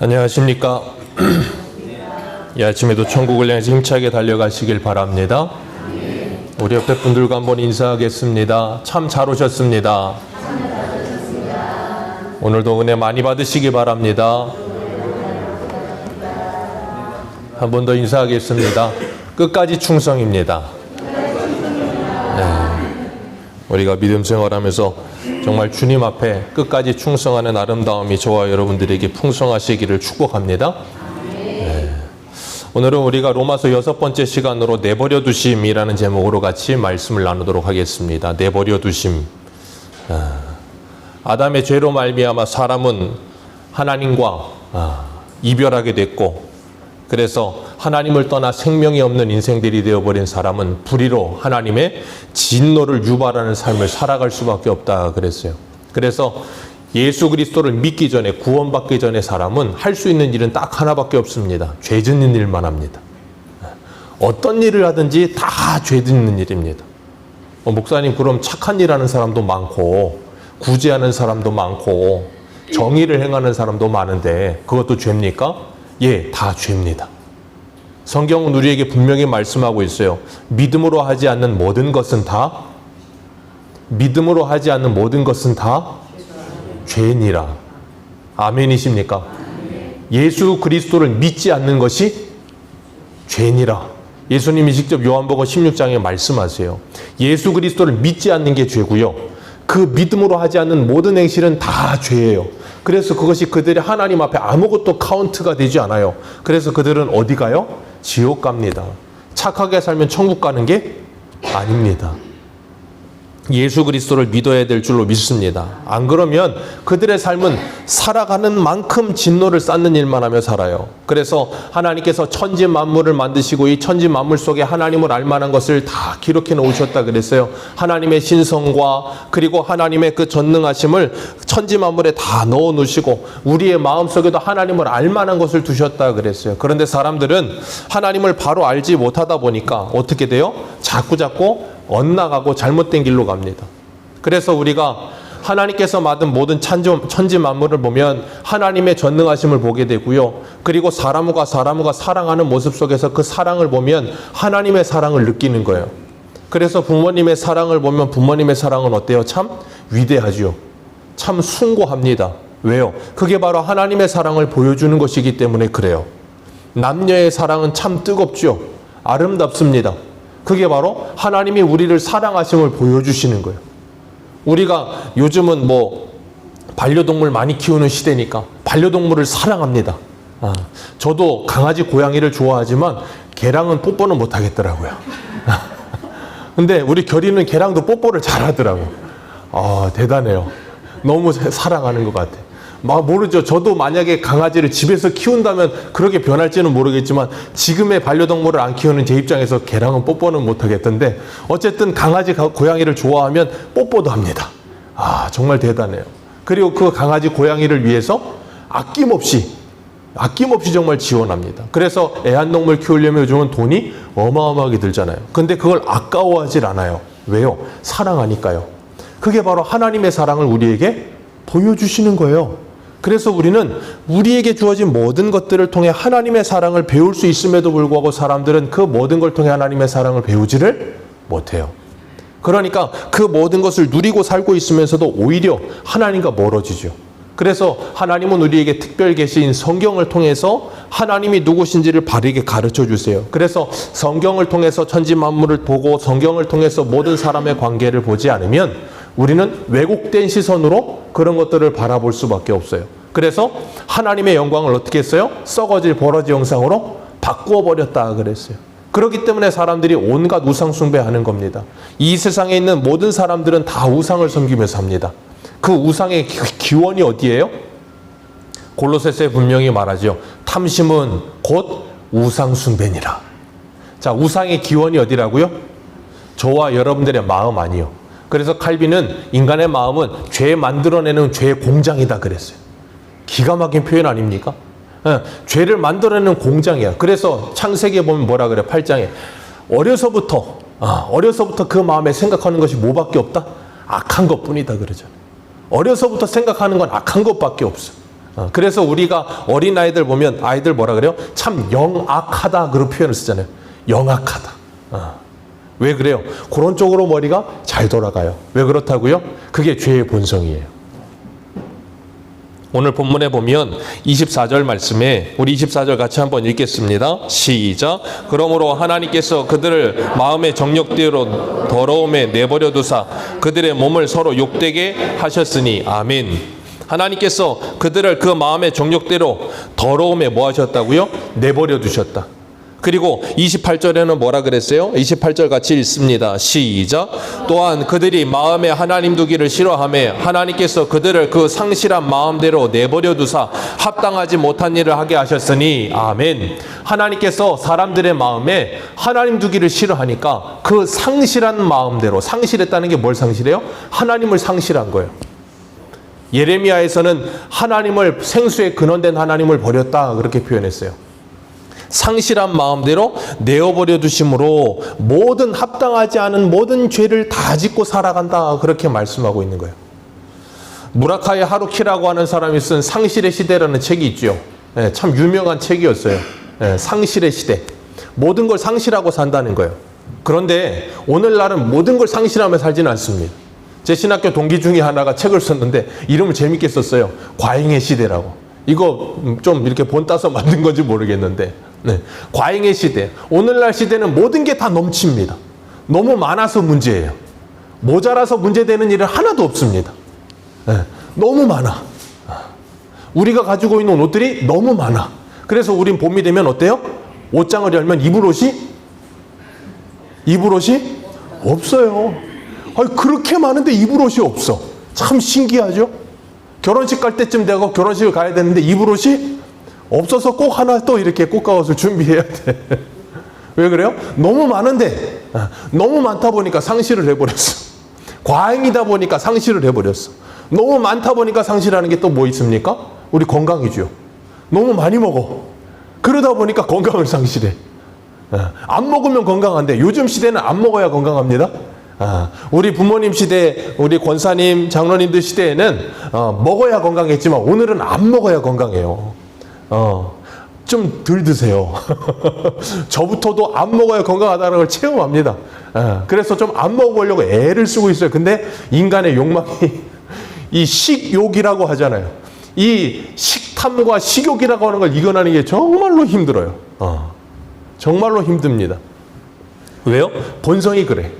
안녕하십니까. 이 아침에도 천국을 향해서 힘차게 달려가시길 바랍니다. 우리 옆에 분들과 한번 인사하겠습니다. 참 잘 오셨습니다. 오늘도 은혜 많이 받으시기 바랍니다. 한 번 더 인사하겠습니다. 끝까지 충성입니다. 우리가 믿음 생활하면서 정말 주님 앞에 끝까지 충성하는 아름다움이 저와 여러분들에게 풍성하시기를 축복합니다. 오늘은 우리가 로마서 6번째 시간으로 내버려 두심이라는 제목으로 같이 말씀을 나누도록 하겠습니다. 내버려 두심. 아담의 죄로 말미암아 사람은 하나님과 이별하게 됐고, 그래서 하나님을 떠나 생명이 없는 인생들이 되어버린 사람은 불의로 하나님의 진노를 유발하는 삶을 살아갈 수밖에 없다 그랬어요. 그래서 예수 그리스도를 믿기 전에, 구원받기 전에 사람은 할 수 있는 일은 딱 하나밖에 없습니다. 죄 짓는 일만 합니다. 어떤 일을 하든지 다 죄 짓는 일입니다. 목사님, 그럼 착한 일 하는 사람도 많고 구제하는 사람도 많고 정의를 행하는 사람도 많은데 그것도 죄입니까? 예, 다 죄입니다. 성경은 우리에게 분명히 말씀하고 있어요. 믿음으로 하지 않는 모든 것은 다 죄니라. 아멘이십니까? 예수 그리스도를 믿지 않는 것이 죄니라. 예수님이 직접 요한복음 16장에 말씀하세요. 예수 그리스도를 믿지 않는 게 죄고요, 그 믿음으로 하지 않는 모든 행실은 다 죄예요. 그래서 그것이 그들의 하나님 앞에 아무것도 카운트가 되지 않아요. 그래서 그들은 어디 가요? 지옥 갑니다. 착하게 살면 천국 가는 게 아닙니다. 예수 그리스도를 믿어야 될 줄로 믿습니다. 안 그러면 그들의 삶은 살아가는 만큼 진노를 쌓는 일만 하며 살아요. 그래서 하나님께서 천지 만물을 만드시고 이 천지 만물 속에 하나님을 알만한 것을 다 기록해 놓으셨다 그랬어요. 하나님의 신성과 그리고 하나님의 그 전능하심을 천지 만물에 다 넣어 놓으시고 우리의 마음속에도 하나님을 알만한 것을 두셨다 그랬어요. 그런데 사람들은 하나님을 바로 알지 못하다 보니까 어떻게 돼요? 자꾸 엇나가고 잘못된 길로 갑니다. 그래서 우리가 하나님께서 만든 모든 천지 만물을 보면 하나님의 전능하심을 보게 되고요, 그리고 사람과 사랑하는 모습 속에서 그 사랑을 보면 하나님의 사랑을 느끼는 거예요. 그래서 부모님의 사랑을 보면 부모님의 사랑은 어때요? 참 위대하죠. 참 숭고합니다. 왜요? 그게 바로 하나님의 사랑을 보여주는 것이기 때문에 그래요. 남녀의 사랑은 참 뜨겁죠. 아름답습니다. 그게 바로 하나님이 우리를 사랑하심을 보여주시는 거예요. 우리가 요즘은 반려동물 많이 키우는 시대니까 반려동물을 사랑합니다. 저도 강아지, 고양이를 좋아하지만 개랑은 뽀뽀는 못 하겠더라고요. 근데 우리 결이는 개랑도 뽀뽀를 잘하더라고. 대단해요. 너무 사랑하는 것 같아. 모르죠. 저도 만약에 강아지를 집에서 키운다면 그렇게 변할지는 모르겠지만 지금의 반려동물을 안 키우는 제 입장에서 개랑은 뽀뽀는 못 하겠던데, 어쨌든 강아지, 고양이를 좋아하면 뽀뽀도 합니다. 정말 대단해요. 그리고 그 강아지, 고양이를 위해서 아낌없이 정말 지원합니다. 그래서 애완동물 키우려면 요즘은 돈이 어마어마하게 들잖아요. 근데 그걸 아까워하질 않아요. 왜요? 사랑하니까요. 그게 바로 하나님의 사랑을 우리에게 보여주시는 거예요. 그래서 우리는 우리에게 주어진 모든 것들을 통해 하나님의 사랑을 배울 수 있음에도 불구하고 사람들은 그 모든 걸 통해 하나님의 사랑을 배우지를 못해요. 그러니까 그 모든 것을 누리고 살고 있으면서도 오히려 하나님과 멀어지죠. 그래서 하나님은 우리에게 특별 계시인 성경을 통해서 하나님이 누구신지를 바르게 가르쳐 주세요. 그래서 성경을 통해서 천지 만물을 보고 성경을 통해서 모든 사람의 관계를 보지 않으면 우리는 왜곡된 시선으로 그런 것들을 바라볼 수밖에 없어요. 그래서 하나님의 영광을 어떻게 했어요? 썩어질 버러지 형상으로 바꾸어 버렸다 그랬어요. 그렇기 때문에 사람들이 온갖 우상 숭배하는 겁니다. 이 세상에 있는 모든 사람들은 다 우상을 섬기며 삽니다. 그 우상의 기원이 어디예요? 골로새서에 분명히 말하죠. 탐심은 곧 우상 숭배니라. 자, 우상의 기원이 어디라고요? 저와 여러분들의 마음 아니요. 그래서 칼빈은 인간의 마음은 죄 만들어내는 죄의 공장이다 그랬어요. 기가 막힌 표현 아닙니까? 죄를 만들어내는 공장이야. 그래서 창세기에 보면 뭐라 그래? 8장에 어려서부터 그 마음에 생각하는 것이 뭐밖에 없다? 악한 것뿐이다 그러잖아요. 어려서부터 생각하는 건 악한 것밖에 없어. 그래서 우리가 어린아이들 보면 아이들 뭐라 그래요? 참 영악하다 그런 표현을 쓰잖아요. 영악하다. 왜 그래요? 그런 쪽으로 머리가 잘 돌아가요. 왜 그렇다고요? 그게 죄의 본성이에요. 오늘 본문에 보면 24절 말씀에 우리 24절 같이 한번 읽겠습니다. 시작. 그러므로 하나님께서 그들을 마음의 정욕대로 더러움에 내버려 두사 그들의 몸을 서로 욕되게 하셨으니 아멘. 하나님께서 그들을 그 마음의 정욕대로 더러움에 뭐 하셨다고요? 내버려 두셨다. 그리고 28절에는 뭐라 그랬어요? 28절 같이 읽습니다. 시작. 또한 그들이 마음에 하나님 두기를 싫어하며 하나님께서 그들을 그 상실한 마음대로 내버려 두사 합당하지 못한 일을 하게 하셨으니 아멘. 하나님께서 사람들의 마음에 하나님 두기를 싫어하니까 그 상실한 마음대로, 상실했다는 게 뭘 상실해요? 하나님을 상실한 거예요. 예레미야에서는 하나님을, 생수의 근원된 하나님을 버렸다 그렇게 표현했어요. 상실한 마음대로 내어버려 두심으로 모든 합당하지 않은 모든 죄를 다 짓고 살아간다 그렇게 말씀하고 있는 거예요. 무라카이 하루키라고 하는 사람이 쓴 상실의 시대라는 책이 있죠. 참 유명한 책이었어요. 상실의 시대. 모든 걸 상실하고 산다는 거예요. 그런데 오늘날은 모든 걸 상실하며 살지는 않습니다. 제 신학교 동기 중에 하나가 책을 썼는데 이름을 재밌게 썼어요. 과잉의 시대라고. 이거 좀 이렇게 본 따서 만든 건지 모르겠는데 과잉의 시대. 오늘날 시대는 모든 게 다 넘칩니다. 너무 많아서 문제예요. 모자라서 문제되는 일은 하나도 없습니다. 너무 많아. 우리가 가지고 있는 옷들이 너무 많아. 그래서 우린 봄이 되면 어때요? 옷장을 열면 입을 옷이 없어요. 그렇게 많은데 입을 옷이 없어. 참 신기하죠? 결혼식 갈 때쯤 되고 결혼식을 가야 되는데 입을 옷이 없어서 꼭 하나 또 이렇게 꽃가옷을 준비해야 돼. 왜 그래요? 너무 많은데, 너무 많다 보니까 상실을 해버렸어. 과잉이다 보니까 상실을 해버렸어. 너무 많다 보니까 상실하는 게 또 뭐 있습니까? 우리 건강이죠. 너무 많이 먹어. 그러다 보니까 건강을 상실해. 안 먹으면 건강한데 요즘 시대는 안 먹어야 건강합니다. 우리 부모님 시대, 우리 권사님, 장로님들 시대에는 먹어야 건강했지만 오늘은 안 먹어야 건강해요. 좀 덜 드세요. 저부터도 안 먹어야 건강하다는 걸 체험합니다. 그래서 좀 안 먹어보려고 애를 쓰고 있어요. 근데 인간의 욕망이 이 식욕이라고 하잖아요. 이 식탐과 식욕이라고 하는 걸 이겨내는 게 정말로 힘들어요. 정말로 힘듭니다. 왜요? 본성이 그래.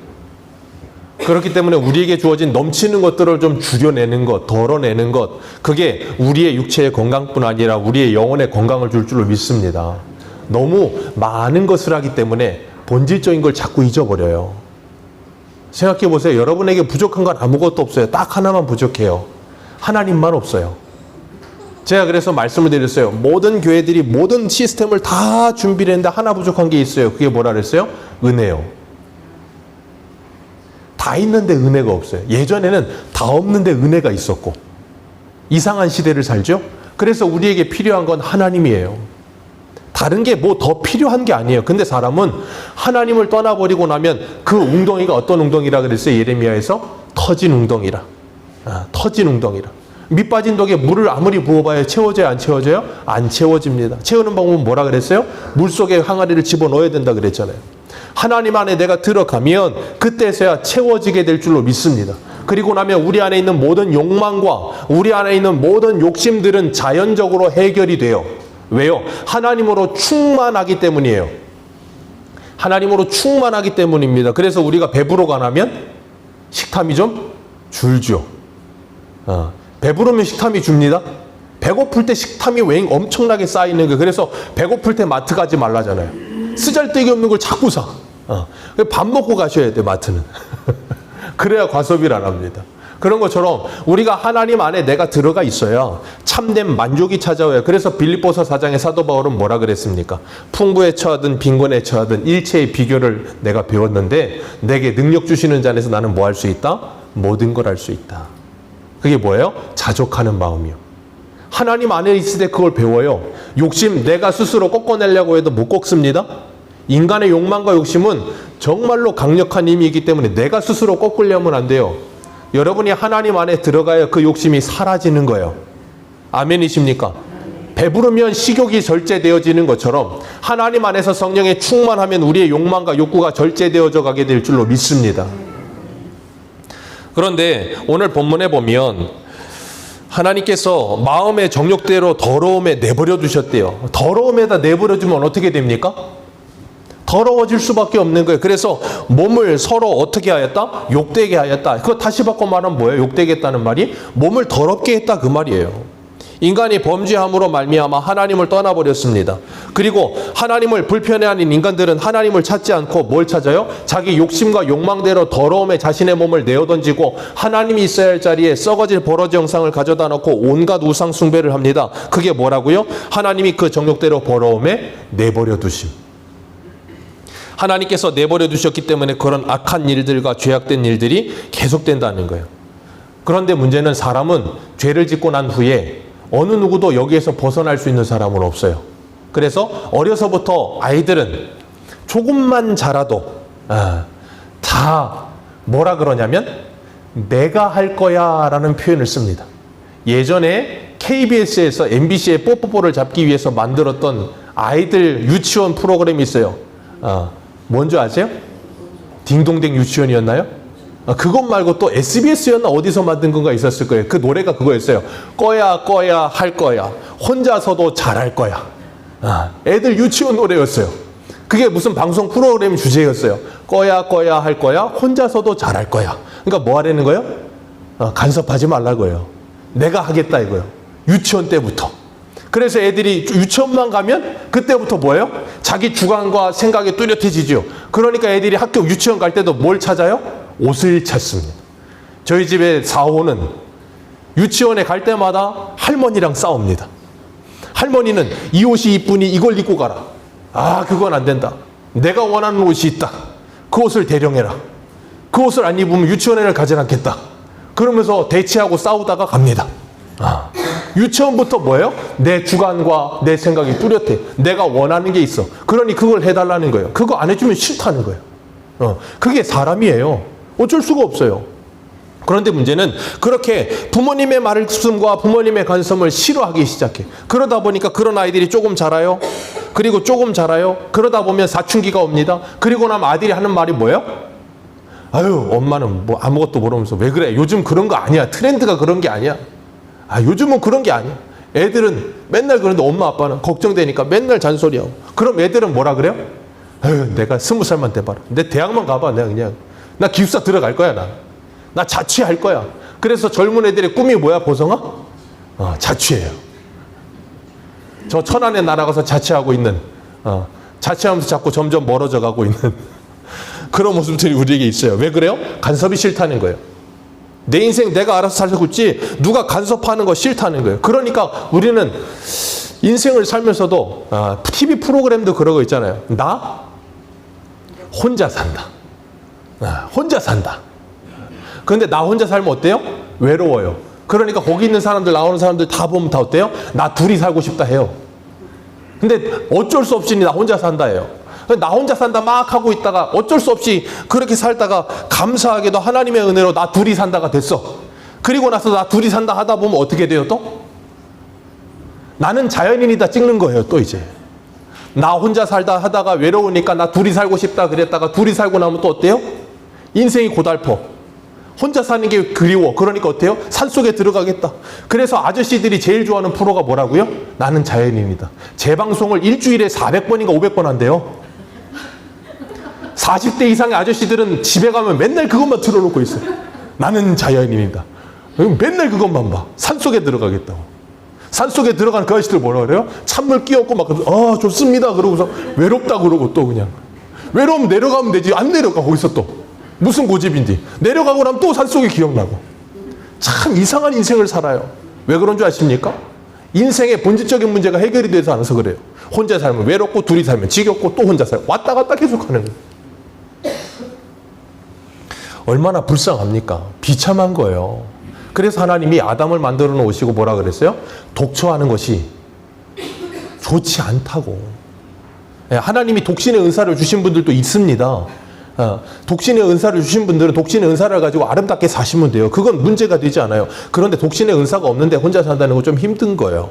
그렇기 때문에 우리에게 주어진 넘치는 것들을 좀 줄여내는 것, 덜어내는 것, 그게 우리의 육체의 건강뿐 아니라 우리의 영혼의 건강을 줄 줄로 믿습니다. 너무 많은 것을 하기 때문에 본질적인 걸 자꾸 잊어버려요. 생각해 보세요. 여러분에게 부족한 건 아무것도 없어요. 딱 하나만 부족해요. 하나님만 없어요. 제가 그래서 말씀을 드렸어요. 모든 교회들이 모든 시스템을 다 준비를 했는데 하나 부족한 게 있어요. 그게 뭐라 그랬어요? 은혜요. 다 있는데 은혜가 없어요. 예전에는 다 없는데 은혜가 있었고 이상한 시대를 살죠. 그래서 우리에게 필요한 건 하나님이에요. 다른 게 뭐 더 필요한 게 아니에요. 근데 사람은 하나님을 떠나버리고 나면 그 웅덩이가 어떤 웅덩이라 그랬어요? 예레미야에서 터진 웅덩이라. 터진 웅덩이라. 밑 빠진 독에 물을 아무리 부어봐야 채워져요? 안 채워져요? 안 채워집니다. 채우는 방법은 뭐라 그랬어요? 물속에 항아리를 집어넣어야 된다 그랬잖아요. 하나님 안에 내가 들어가면 그때서야 채워지게 될 줄로 믿습니다. 그리고 나면 우리 안에 있는 모든 욕망과 우리 안에 있는 모든 욕심들은 자연적으로 해결이 돼요. 왜요? 하나님으로 충만하기 때문이에요. 하나님으로 충만하기 때문입니다. 그래서 우리가 배부르고 나면 식탐이 좀 줄죠. 배부르면 식탐이 줍니다. 배고플 때 식탐이 왜 엄청나게 쌓이는 거예요. 그래서 배고플 때 마트 가지 말라잖아요. 쓰잘데기 없는 걸 자꾸 사. 밥 먹고 가셔야 돼, 마트는. 그래야 과소비를 안 합니다. 그런 것처럼 우리가 하나님 안에 내가 들어가 있어야 참된 만족이 찾아와요. 그래서 빌립보서 4장의 사도 바울은 뭐라 그랬습니까? 풍부에 처하든 빈곤에 처하든 일체의 비결을 내가 배웠는데 내게 능력 주시는 자 안에서 나는 뭐 할 수 있다? 모든 걸 할 수 있다. 그게 뭐예요? 자족하는 마음이요. 하나님 안에 있을 때 그걸 배워요. 욕심 내가 스스로 꺾어내려고 해도 못 꺾습니다. 인간의 욕망과 욕심은 정말로 강력한 힘이기 때문에 내가 스스로 꺾으려면 안 돼요. 여러분이 하나님 안에 들어가야 그 욕심이 사라지는 거예요. 아멘이십니까? 배부르면 식욕이 절제되어지는 것처럼 하나님 안에서 성령에 충만하면 우리의 욕망과 욕구가 절제되어져 가게 될 줄로 믿습니다. 그런데 오늘 본문에 보면 하나님께서 마음의 정욕대로 더러움에 내버려 두셨대요. 더러움에다 내버려 두면 어떻게 됩니까? 더러워질 수밖에 없는 거예요. 그래서 몸을 서로 어떻게 하였다? 욕되게 하였다. 그거 다시 바꿔 말하면 뭐예요? 욕되게 했다는 말이? 몸을 더럽게 했다 그 말이에요. 인간이 범죄함으로 말미암아 하나님을 떠나버렸습니다. 그리고 하나님을 불편해하는 인간들은 하나님을 찾지 않고 뭘 찾아요? 자기 욕심과 욕망대로 더러움에 자신의 몸을 내어던지고 하나님이 있어야 할 자리에 썩어질 버러지 형상을 가져다 놓고 온갖 우상 숭배를 합니다. 그게 뭐라고요? 하나님이 그 정욕대로 더러움에 내버려 두심. 하나님께서 내버려 두셨기 때문에 그런 악한 일들과 죄악된 일들이 계속된다는 거예요. 그런데 문제는 사람은 죄를 짓고 난 후에 어느 누구도 여기에서 벗어날 수 있는 사람은 없어요. 그래서 어려서부터 아이들은 조금만 자라도 다 뭐라 그러냐면 내가 할 거야 라는 표현을 씁니다. 예전에 KBS에서 MBC의 뽀뽀뽀를 잡기 위해서 만들었던 아이들 유치원 프로그램이 있어요. 뭔지 아세요? 딩동댕 유치원이었나요? 그것 말고 또 SBS였나 어디서 만든 건가 있었을 거예요. 그 노래가 그거였어요. 꺼야 꺼야 할 거야. 혼자서도 잘할 거야. 애들 유치원 노래였어요. 그게 무슨 방송 프로그램 주제였어요. 꺼야 꺼야 할 거야. 혼자서도 잘할 거야. 그러니까 뭐 하라는 거예요? 간섭하지 말라고요. 내가 하겠다 이거요. 유치원 때부터. 그래서 애들이 유치원만 가면 그때부터 뭐예요? 자기 주관과 생각이 뚜렷해지죠. 그러니까 애들이 학교 유치원 갈 때도 뭘 찾아요? 옷을 찾습니다. 저희 집의 4호는 유치원에 갈 때마다 할머니랑 싸웁니다. 할머니는 이 옷이 이쁘니 이걸 입고 가라. 그건 안 된다. 내가 원하는 옷이 있다. 그 옷을 대령해라. 그 옷을 안 입으면 유치원에를 가지 않겠다. 그러면서 대치하고 싸우다가 갑니다. 유치원부터 뭐예요? 내 주관과 내 생각이 뚜렷해. 내가 원하는 게 있어. 그러니 그걸 해달라는 거예요. 그거 안 해주면 싫다는 거예요. 그게 사람이에요. 어쩔 수가 없어요. 그런데 문제는 그렇게 부모님의 말씀과 부모님의 간섭을 싫어하기 시작해. 그러다 보니까 그런 아이들이 조금 자라요. 그리고 조금 자라요. 그러다 보면 사춘기가 옵니다. 그리고 나면 아들이 하는 말이 뭐예요? 아유, 엄마는 뭐 아무것도 모르면서 왜 그래? 요즘 그런 거 아니야. 트렌드가 그런 게 아니야. 요즘은 그런 게 아니야. 애들은 맨날 그런데 엄마 아빠는 걱정되니까 맨날 잔소리하고. 그럼 애들은 뭐라 그래요? 아유, 내가 20살만 돼봐라. 내 대학만 가봐. 내가 그냥 나 기숙사 들어갈 거야. 나 자취할 거야. 그래서 젊은 애들의 꿈이 뭐야, 보성아? 자취해요. 저 천안에 날아가서 자취하고 있는, 자취하면서 자꾸 점점 멀어져 가고 있는 그런 모습들이 우리에게 있어요. 왜 그래요? 간섭이 싫다는 거예요. 내 인생 내가 알아서 살고 있지 누가 간섭하는 거 싫다는 거예요. 그러니까 우리는 인생을 살면서도 TV 프로그램도 그러고 있잖아요. 나 혼자 산다. 혼자 산다. 그런데 나 혼자 살면 어때요? 외로워요. 그러니까 거기 있는 사람들, 나오는 사람들 다 보면 다 어때요? 나 둘이 살고 싶다 해요. 근데 어쩔 수 없이 나 혼자 산다 해요. 나 혼자 산다 막 하고 있다가 어쩔 수 없이 그렇게 살다가 감사하게도 하나님의 은혜로 나 둘이 산다가 됐어. 그리고 나서 나 둘이 산다 하다 보면 어떻게 돼요 또? 나는 자연인이다 찍는 거예요 또 이제. 나 혼자 살다 하다가 외로우니까 나 둘이 살고 싶다 그랬다가 둘이 살고 나면 또 어때요? 인생이 고달퍼. 혼자 사는 게 그리워. 그러니까 어때요? 산속에 들어가겠다. 그래서 아저씨들이 제일 좋아하는 프로가 뭐라고요? 나는 자연인이다. 재방송을 일주일에 400번인가 500번 한대요. 40대 이상의 아저씨들은 집에 가면 맨날 그것만 틀어놓고 있어요. 나는 자연인이다. 맨날 그것만 봐. 산속에 들어가겠다고. 산속에 들어가는 그 아저씨들 뭐라 그래요? 찬물 끼얹고 막 좋습니다 그러고서 외롭다 그러고 또 그냥 외로우면 내려가면 되지. 안 내려가. 거기서 또 무슨 고집인지 내려가고 나면 또 산속에 기억나고. 참 이상한 인생을 살아요. 왜 그런 줄 아십니까? 인생의 본질적인 문제가 해결이 되지 않아서 그래요. 혼자 살면 외롭고 둘이 살면 지겹고 또 혼자 살고 왔다 갔다 계속 하는 거예요. 얼마나 불쌍합니까? 비참한 거예요. 그래서 하나님이 아담을 만들어 놓으시고 뭐라 그랬어요? 독초하는 것이 좋지 않다고. 하나님이 독신의 은사를 주신 분들도 있습니다. 독신의 은사를 주신 분들은 독신의 은사를 가지고 아름답게 사시면 돼요. 그건 문제가 되지 않아요. 그런데 독신의 은사가 없는데 혼자 산다는 건 좀 힘든 거예요.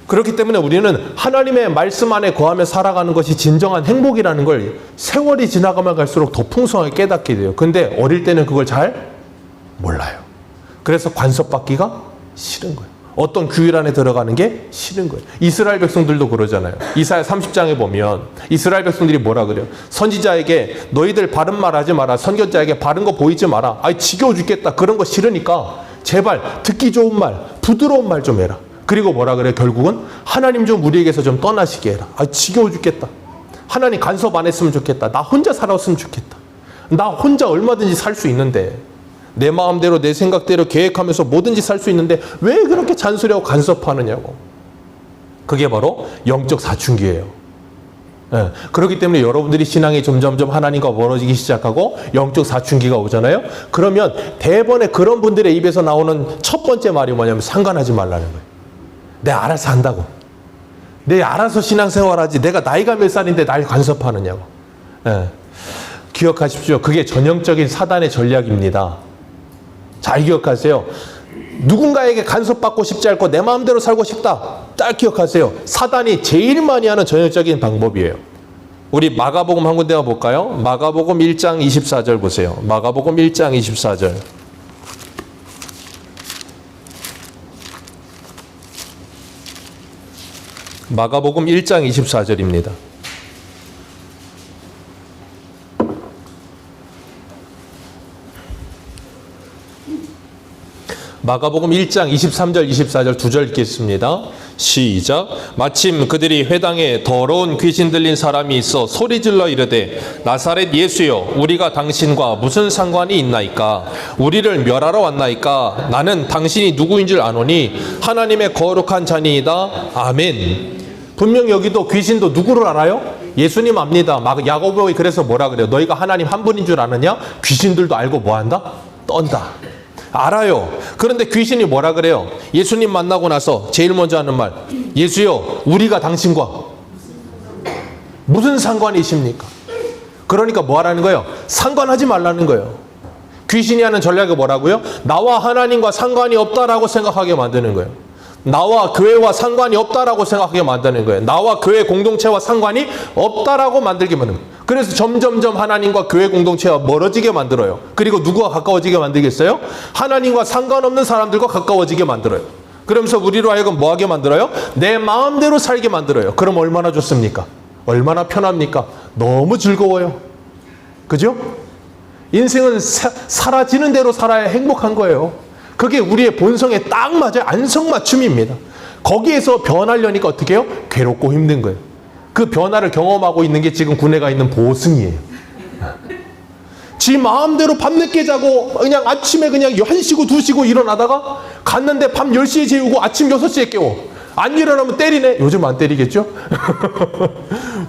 그렇기 때문에 우리는 하나님의 말씀 안에 거하며 살아가는 것이 진정한 행복이라는 걸 세월이 지나가면 갈수록 더 풍성하게 깨닫게 돼요. 근데 어릴 때는 그걸 잘 몰라요. 그래서 관섭받기가 싫은 거예요. 어떤 규율 안에 들어가는 게 싫은 거예요. 이스라엘 백성들도 그러잖아요. 이사야 30장에 보면 이스라엘 백성들이 뭐라 그래요? 선지자에게 너희들 바른 말 하지 마라. 선교자에게 바른 거 보이지 마라. 아이 지겨워 죽겠다. 그런 거 싫으니까 제발 듣기 좋은 말, 부드러운 말 좀 해라. 그리고 뭐라 그래요? 결국은 하나님 좀 우리에게서 좀 떠나시게 해라. 아 지겨워 죽겠다. 하나님 간섭 안 했으면 좋겠다. 나 혼자 살았으면 좋겠다. 나 혼자 얼마든지 살 수 있는데 내 마음대로 내 생각대로 계획하면서 뭐든지 살 수 있는데 왜 그렇게 잔소리하고 간섭하느냐고. 그게 바로 영적 사춘기예요. 예, 그렇기 때문에 여러분들이 신앙이 점점점 하나님과 멀어지기 시작하고 영적 사춘기가 오잖아요. 그러면 대번에 그런 분들의 입에서 나오는 첫 번째 말이 뭐냐면 상관하지 말라는 거예요. 내가 알아서 한다고. 내가 알아서 신앙생활하지. 내가 나이가 몇 살인데 날 간섭하느냐고. 예, 기억하십시오. 그게 전형적인 사단의 전략입니다. 잘 기억하세요. 누군가에게 간섭받고 싶지 않고 내 마음대로 살고 싶다. 딱 기억하세요. 사단이 제일 많이 하는 전형적인 방법이에요. 우리 마가복음 한 군데만 볼까요? 마가복음 1장 24절 보세요. 마가복음 1장 24절. 마가복음 1장 24절입니다. 마가복음 1장 23절 24절 두 절 읽겠습니다. 시작. 마침 그들이 회당에 더러운 귀신 들린 사람이 있어 소리질러 이르되 나사렛 예수여 우리가 당신과 무슨 상관이 있나이까? 우리를 멸하러 왔나이까? 나는 당신이 누구인 줄 아노니 하나님의 거룩한 자니이다. 아멘. 분명 여기도 귀신도 누구를 알아요? 예수님 압니다. 야고보에 그래서 뭐라 그래요? 너희가 하나님 한 분인 줄 아느냐? 귀신들도 알고 뭐한다? 떤다. 알아요. 그런데 귀신이 뭐라 그래요? 예수님 만나고 나서 제일 먼저 하는 말, 예수여 우리가 당신과 무슨 상관이십니까? 그러니까 뭐 하라는 거예요? 상관하지 말라는 거예요. 귀신이 하는 전략이 뭐라고요? 나와 하나님과 상관이 없다라고 생각하게 만드는 거예요. 나와 교회와 상관이 없다라고 생각하게 만드는 거예요. 나와 교회 공동체와 상관이 없다라고 만들게 만드는 거예요. 그래서 점점점 하나님과 교회 공동체와 멀어지게 만들어요. 그리고 누구와 가까워지게 만들겠어요? 하나님과 상관없는 사람들과 가까워지게 만들어요. 그러면서 우리로 하여금 뭐하게 만들어요? 내 마음대로 살게 만들어요. 그럼 얼마나 좋습니까? 얼마나 편합니까? 너무 즐거워요. 그죠? 인생은 사라지는 대로 살아야 행복한 거예요. 그게 우리의 본성에 딱 맞아요. 안성맞춤입니다. 거기에서 변하려니까 어떻게 해요? 괴롭고 힘든 거예요. 그 변화를 경험하고 있는 게 지금 군에 있는 보승이에요. 지 마음대로 밤늦게 자고 그냥 아침에 그냥 1시고 2시고 일어나다가 갔는데 밤 10시에 재우고 아침 6시에 깨워. 안 일어나면 때리네. 요즘 안 때리겠죠?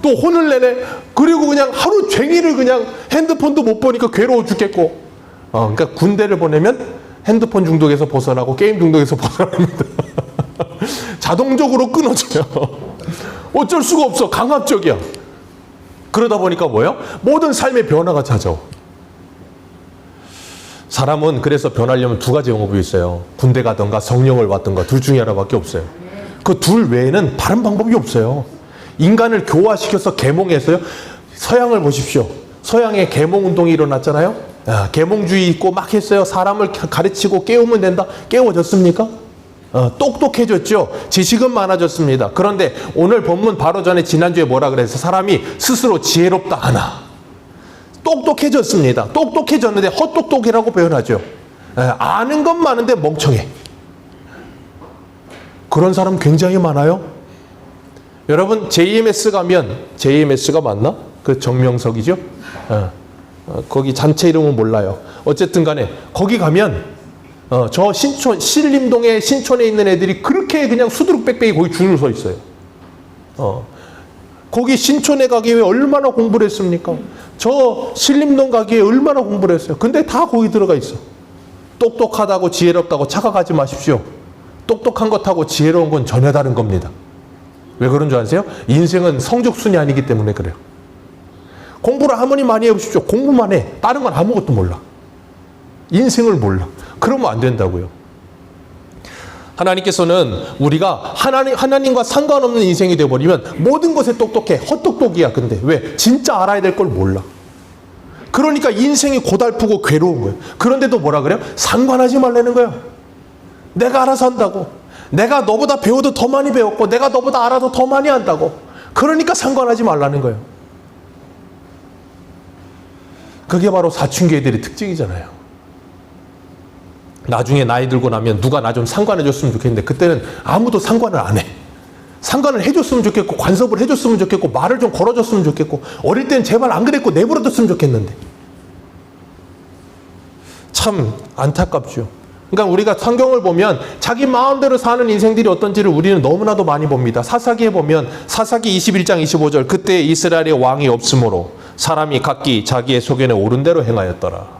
또 혼을 내네. 그리고 그냥 하루 종일을 그냥 핸드폰도 못 보니까 괴로워 죽겠고. 그러니까 군대를 보내면 핸드폰 중독에서 벗어나고 게임 중독에서 벗어납니다. 자동적으로 끊어져요. 어쩔 수가 없어. 강압적이야. 그러다 보니까 뭐예요? 모든 삶의 변화가 찾아와. 사람은 그래서 변하려면 두 가지 방법이 있어요. 군대 가든가 성령을 받든가 둘 중에 하나밖에 없어요. 그 둘 외에는 다른 방법이 없어요. 인간을 교화시켜서 계몽해서요. 서양을 보십시오. 서양에 계몽운동이 일어났잖아요. 계몽주의 있고 막 했어요. 사람을 가르치고 깨우면 된다. 깨워졌습니까? 똑똑해졌죠. 지식은 많아졌습니다. 그런데 오늘 본문 바로 전에 지난주에 뭐라 그랬어? 사람이 스스로 지혜롭다 하나. 똑똑해졌습니다. 똑똑해졌는데 헛똑똑이라고 표현하죠. 아는 건 많은데 멍청해. 그런 사람 굉장히 많아요. 여러분 JMS 가면 JMS가 맞나? 그 정명석이죠. 거기 잔체 이름은 몰라요. 어쨌든 간에 거기 가면 저 신림동에 신촌에 있는 애들이 그렇게 그냥 수두룩빽빽이 거기 줄을 서 있어요. 거기 신촌에 가기 위해 얼마나 공부를 했습니까? 저 신림동 가기에 얼마나 공부를 했어요. 근데 다 거기 들어가 있어. 똑똑하다고 지혜롭다고 착각하지 마십시오. 똑똑한 것하고 지혜로운 건 전혀 다른 겁니다. 왜 그런 줄 아세요? 인생은 성적순이 아니기 때문에 그래요. 공부를 아무리 많이 해보십시오. 공부만 해. 다른 건 아무것도 몰라. 인생을 몰라. 그러면 안 된다고요. 하나님께서는 우리가 하나님과 상관없는 인생이 되어버리면 모든 것에 똑똑해. 헛똑똑이야. 근데 왜? 진짜 알아야 될 걸 몰라. 그러니까 인생이 고달프고 괴로운 거예요. 그런데도 뭐라 그래요? 상관하지 말라는 거예요. 내가 알아서 한다고. 내가 너보다 배워도 더 많이 배웠고 내가 너보다 알아도 더 많이 한다고. 그러니까 상관하지 말라는 거예요. 그게 바로 사춘기애들의 특징이잖아요. 나중에 나이 들고 나면 누가 나 좀 상관해 줬으면 좋겠는데 그때는 아무도 상관을 안 해. 상관을 해줬으면 좋겠고 관섭을 해줬으면 좋겠고 말을 좀 걸어줬으면 좋겠고 어릴 땐 제발 안 그랬고 내버려뒀으면 좋겠는데 참 안타깝죠. 그러니까 우리가 성경을 보면 자기 마음대로 사는 인생들이 어떤지를 우리는 너무나도 많이 봅니다. 사사기에 보면 사사기 21장 25절 그때 이스라엘에 왕이 없으므로 사람이 각기 자기의 소견에 옳은 대로 행하였더라.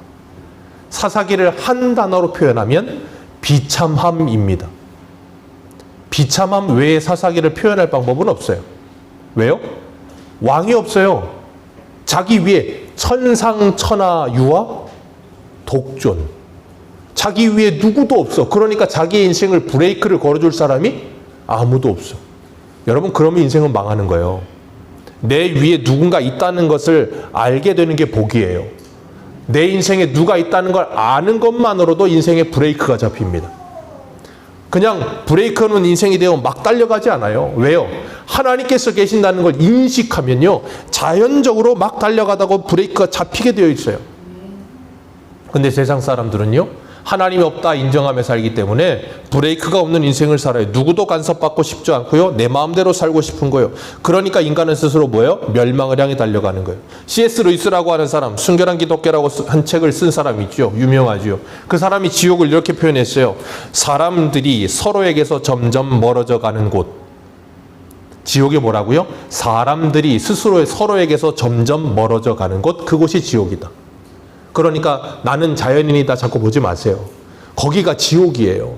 사사기를 한 단어로 표현하면 비참함입니다. 비참함 외에 사사기를 표현할 방법은 없어요. 왜요? 왕이 없어요. 자기 위에 천상천하유와 독존. 자기 위에 누구도 없어. 그러니까 자기의 인생을 브레이크를 걸어줄 사람이 아무도 없어. 여러분 그러면 인생은 망하는 거예요. 내 위에 누군가 있다는 것을 알게 되는 게 복이에요. 내 인생에 누가 있다는 걸 아는 것만으로도 인생에 브레이크가 잡힙니다. 그냥 브레이크는 인생이 되어 막 달려가지 않아요. 왜요? 하나님께서 계신다는 걸 인식하면요 자연적으로 막 달려가다가 브레이크가 잡히게 되어 있어요. 근데 세상 사람들은요 하나님이 없다 인정하며 살기 때문에 브레이크가 없는 인생을 살아요. 누구도 간섭받고 싶지 않고요. 내 마음대로 살고 싶은 거예요. 그러니까 인간은 스스로 뭐예요? 멸망을 향해 달려가는 거예요. C.S. 루이스라고 하는 사람, 순결한 기독교라고 한 책을 쓴 사람이 있죠. 유명하죠. 그 사람이 지옥을 이렇게 표현했어요. 사람들이 서로에게서 점점 멀어져 가는 곳. 지옥이 뭐라고요? 사람들이 스스로 서로에게서 점점 멀어져 가는 곳. 그곳이 지옥이다. 그러니까 나는 자연인이다 자꾸 보지 마세요. 거기가 지옥이에요.